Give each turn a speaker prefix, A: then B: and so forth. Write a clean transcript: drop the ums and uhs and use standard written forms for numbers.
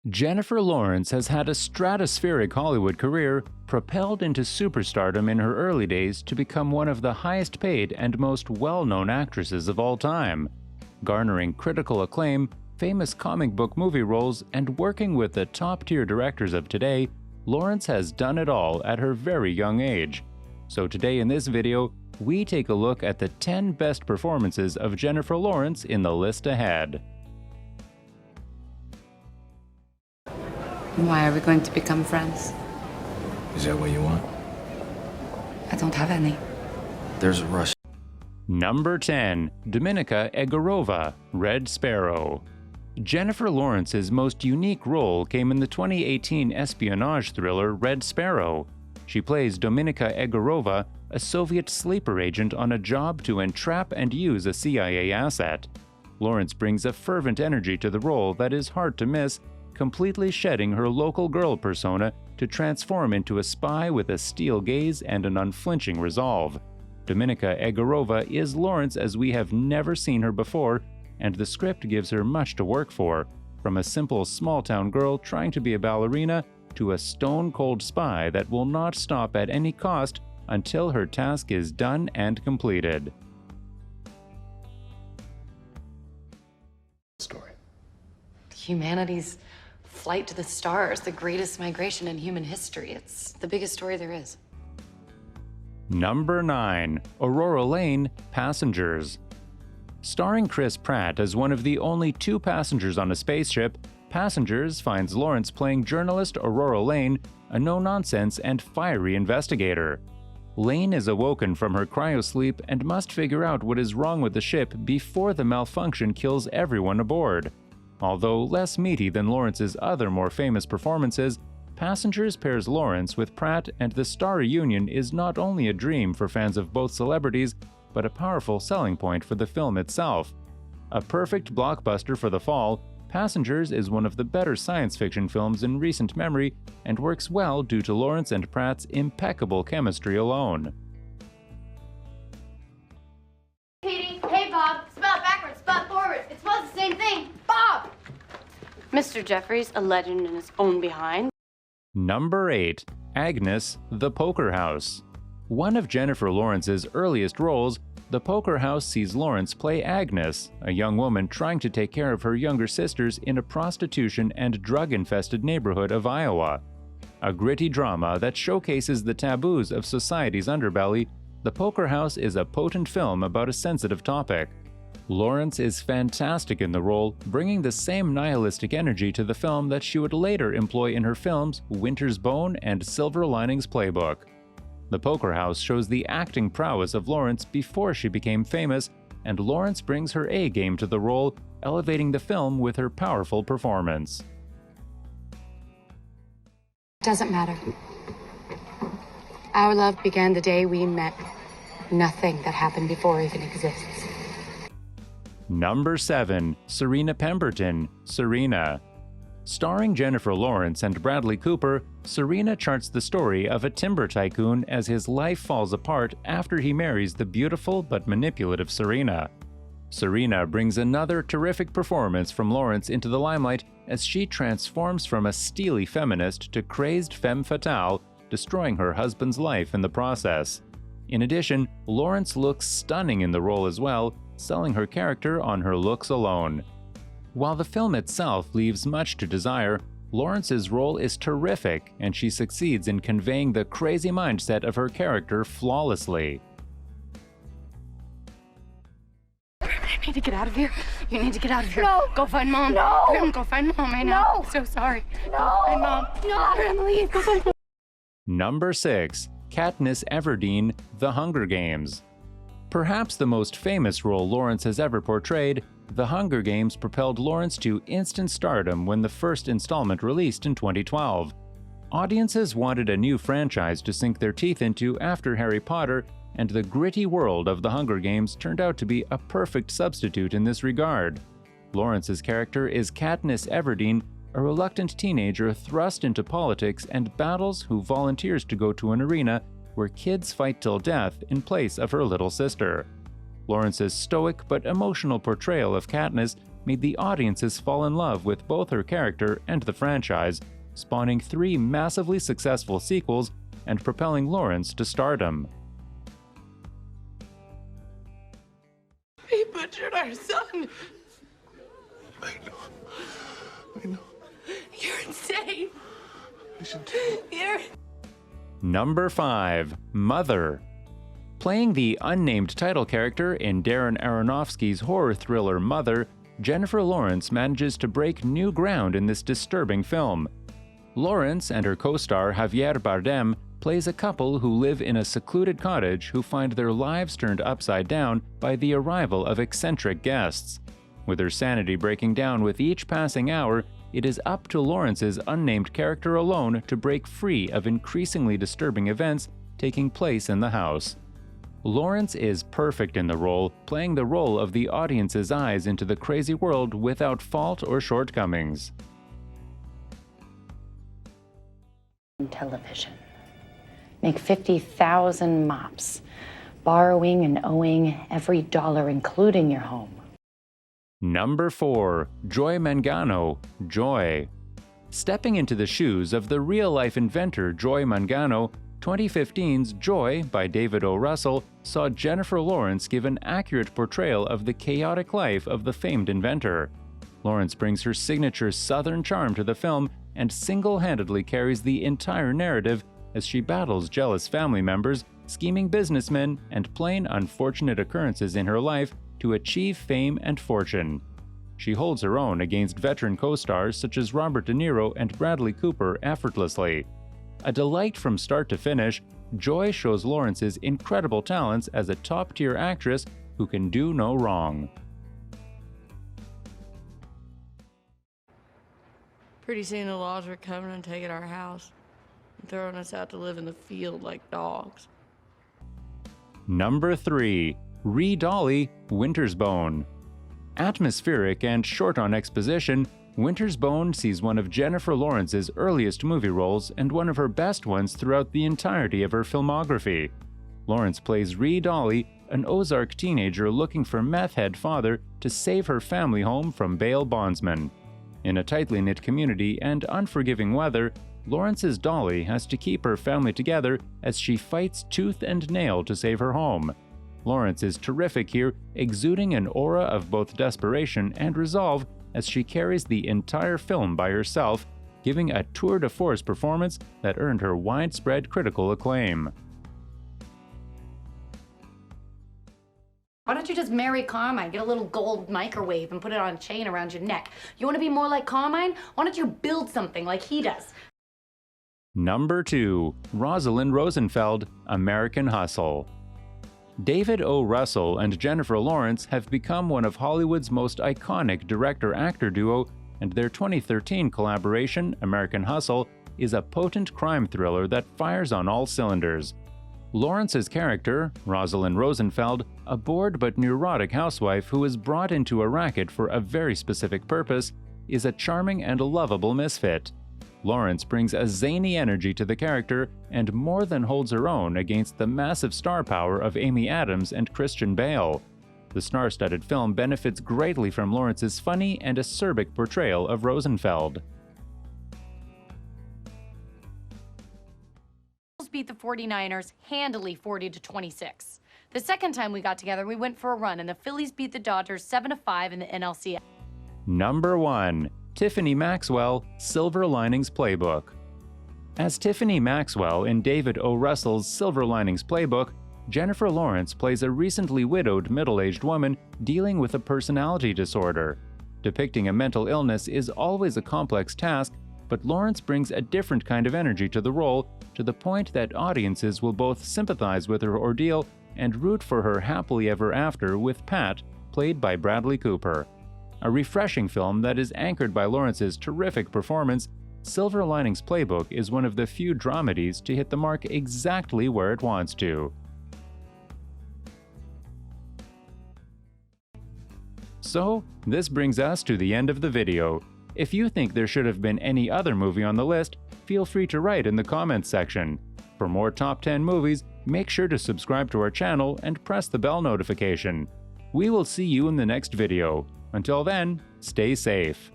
A: Jennifer Lawrence has had a stratospheric Hollywood career, propelled into superstardom in her early days to become one of the highest-paid and most well-known actresses of all time. Garnering critical acclaim, famous comic book movie roles, and working with the top-tier directors of today, Lawrence has done it all at her very young age. So today in this video, we take a look at the 10 best performances of Jennifer Lawrence in the list ahead.
B: Why are we going to become friends?
C: Is that what you want?
B: I don't have any.
C: There's a rush.
A: Number 10. Dominika Egorova, Red Sparrow. Jennifer Lawrence's most unique role came in the 2018 espionage thriller Red Sparrow. She plays Dominika Egorova, a Soviet sleeper agent on a job to entrap and use a CIA asset. Lawrence brings a fervent energy to the role that is hard to miss, completely shedding her local girl persona to transform into a spy with a steel gaze and an unflinching resolve. Dominika Egorova is Lawrence as we have never seen her before, and the script gives her much to work for, from a simple small-town girl trying to be a ballerina to a stone-cold spy that will not stop at any cost until her task is done and completed.
C: Story.
B: Humanity's flight to the stars, the greatest migration in human history. It's the biggest story there is.
A: Number 9. Aurora Lane, Passengers. Starring Chris Pratt as one of the only two passengers on a spaceship, Passengers finds Lawrence playing journalist Aurora Lane, a no-nonsense and fiery investigator. Lane is awoken from her cryosleep and must figure out what is wrong with the ship before the malfunction kills everyone aboard. Although less meaty than Lawrence's other more famous performances, Passengers pairs Lawrence with Pratt, and the star reunion is not only a dream for fans of both celebrities, but a powerful selling point for the film itself. A perfect blockbuster for the fall, Passengers is one of the better science fiction films in recent memory and works well due to Lawrence and Pratt's impeccable chemistry alone.
D: Katie, hey Bob, spell it backwards, spell it forward. It spells the same thing. Bob!
E: Mr. Jeffries, a legend in his own behind.
A: Number 8. Agnes, The Poker House. One of Jennifer Lawrence's earliest roles, The Poker House sees Lawrence play Agnes, a young woman trying to take care of her younger sisters in a prostitution and drug-infested neighborhood of Iowa. A gritty drama that showcases the taboos of society's underbelly, The Poker House is a potent film about a sensitive topic. Lawrence is fantastic in the role, bringing the same nihilistic energy to the film that she would later employ in her films Winter's Bone and Silver Linings Playbook. The Poker House shows the acting prowess of Lawrence before she became famous, and Lawrence brings her A-game to the role, elevating the film with her powerful performance.
B: Doesn't matter. Our love began the day we met. Nothing that happened before even exists.
A: Number 7. Serena Pemberton, Serena. Starring Jennifer Lawrence and Bradley Cooper, Serena charts the story of a timber tycoon as his life falls apart after he marries the beautiful but manipulative Serena. Serena brings another terrific performance from Lawrence into the limelight as she transforms from a steely feminist to crazed femme fatale, destroying her husband's life in the process. In addition, Lawrence looks stunning in the role as well, selling her character on her looks alone. While the film itself leaves much to desire, Lawrence's role is terrific, and she succeeds in conveying the crazy mindset of her character flawlessly.
E: I need to get out of here. You need to get out of here.
D: No.
E: Go find Mom.
D: No.
E: Grim, go find Mom right now.
D: No.
E: I'm so sorry.
D: No.
E: Go find Mom.
D: No.
E: Grim, leave. Go find Mom.
A: Number 6. Katniss Everdeen, The Hunger Games. Perhaps the most famous role Lawrence has ever portrayed, The Hunger Games propelled Lawrence to instant stardom when the first installment released in 2012. Audiences wanted a new franchise to sink their teeth into after Harry Potter, and the gritty world of The Hunger Games turned out to be a perfect substitute in this regard. Lawrence's character is Katniss Everdeen, a reluctant teenager thrust into politics and battles who volunteers to go to an arena where kids fight till death in place of her little sister. Lawrence's stoic but emotional portrayal of Katniss made the audiences fall in love with both her character and the franchise, spawning 3 massively successful sequels and propelling Lawrence to stardom.
F: He butchered our son.
G: I know.
F: You're insane.
G: Listen.
F: You're...
A: Number 5. Mother. Playing the unnamed title character in Darren Aronofsky's horror thriller Mother, Jennifer Lawrence manages to break new ground in this disturbing film. Lawrence and her co-star Javier Bardem plays a couple who live in a secluded cottage who find their lives turned upside down by the arrival of eccentric guests. With her sanity breaking down with each passing hour, it is up to Lawrence's unnamed character alone to break free of increasingly disturbing events taking place in the house. Lawrence is perfect in the role, playing the role of the audience's eyes into the crazy world without fault or shortcomings.
B: Television. Make 50,000 mops, borrowing and owing every dollar, including your home.
A: Number 4. Joy Mangano, Joy. Stepping into the shoes of the real-life inventor Joy Mangano, 2015's Joy by David O. Russell saw Jennifer Lawrence give an accurate portrayal of the chaotic life of the famed inventor. Lawrence brings her signature Southern charm to the film and single-handedly carries the entire narrative as she battles jealous family members, scheming businessmen, and plain unfortunate occurrences in her life to achieve fame and fortune. She holds her own against veteran co-stars such as Robert De Niro and Bradley Cooper effortlessly. A delight from start to finish, Joy shows Lawrence's incredible talents as a top-tier actress who can do no wrong.
F: Pretty soon the laws are coming and taking our house and throwing us out to live in the field like dogs.
A: Number 3. Ree Dolly, Winter's Bone. Atmospheric and short on exposition, Winter's Bone sees one of Jennifer Lawrence's earliest movie roles and one of her best ones throughout the entirety of her filmography. Lawrence plays Ree Dolly, an Ozark teenager looking for meth-head father to save her family home from bail bondsmen. In a tightly knit community and unforgiving weather, Lawrence's Dolly has to keep her family together as she fights tooth and nail to save her home. Lawrence is terrific here, exuding an aura of both desperation and resolve as she carries the entire film by herself, giving a tour de force performance that earned her widespread critical acclaim.
E: Why don't you just marry Carmine, get a little gold microwave and put it on a chain around your neck? You want to be more like Carmine? Why don't you build something like he does?
A: Number 2. Rosalind Rosenfeld, American Hustle. David O. Russell and Jennifer Lawrence have become one of Hollywood's most iconic director-actor duo, and their 2013 collaboration, American Hustle, is a potent crime thriller that fires on all cylinders. Lawrence's character, Rosalind Rosenfeld, a bored but neurotic housewife who is brought into a racket for a very specific purpose, is a charming and lovable misfit. Lawrence brings a zany energy to the character and more than holds her own against the massive star power of Amy Adams and Christian Bale. The star-studded film benefits greatly from Lawrence's funny and acerbic portrayal of Rosenfeld.
E: Beat the 49ers handily 40-26. The second time we got together, we went for a run, and the Phillies beat the Dodgers 7-5 in the NLCS.
A: Number 1. Tiffany Maxwell, Silver Linings Playbook. As Tiffany Maxwell in David O. Russell's Silver Linings Playbook, Jennifer Lawrence plays a recently widowed middle-aged woman dealing with a personality disorder. Depicting a mental illness is always a complex task, but Lawrence brings a different kind of energy to the role, to the point that audiences will both sympathize with her ordeal and root for her happily ever after with Pat, played by Bradley Cooper. A refreshing film that is anchored by Lawrence's terrific performance, Silver Linings Playbook is one of the few dramedies to hit the mark exactly where it wants to. So, this brings us to the end of the video. If you think there should have been any other movie on the list, feel free to write in the comments section. For more Top 10 movies, make sure to subscribe to our channel and press the bell notification. We will see you in the next video. Until then, Stay safe.